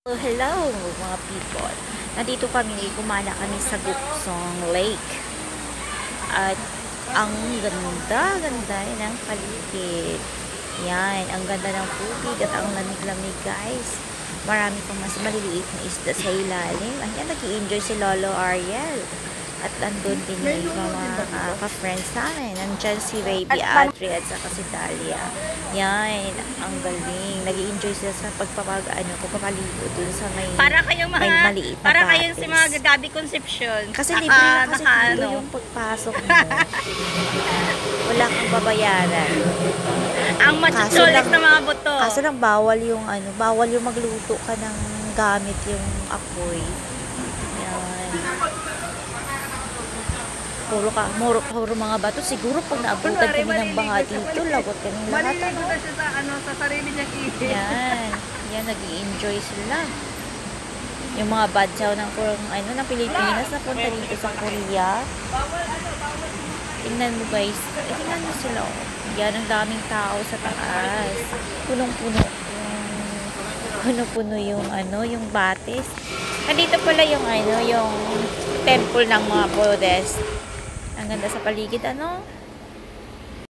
Oh, hello mga people. Nandito kami, kumana kami sa Gupsong Lake. At ang ganda ng paligid. Yan, ang ganda ng tubig at ang lamig-lamig guys. Marami pang mas maliliit na isda sa ilalim. Ayan, nag-i-enjoy si Lolo Ariel. At andun din yung mga ka-friends namin. Nandyan si Baby Adri at saka si Dalia. Yan, ang galing. Nag-i-enjoy sila sa pagpapaligo dun sa may maliit na para kayong si mga batis. Gabi Concepcion. Kasi libre na kasi dito yung pagpasok mo. Wala kang babayaran. Ang machucholis na mga buto. Kaso lang bawal yung magluto ka ng gamit yung apoy. Yan. Puro mga bato. Siguro pag naabutan kami ng baha dito, lagot kami lahat. Maliligo na siya sa sarili niyang isip. Yan, nag-i-enjoy sila. Yung mga badyaw ng Pilipinas na punta dito sa Korea. Tingnan mo guys. Tingnan mo sila. Yan, ang daming tao sa taas. Punong-puno. Puno-puno yung batis. Nandito pala yung temple ng mga Buddhist. Ang ganda sa paligid,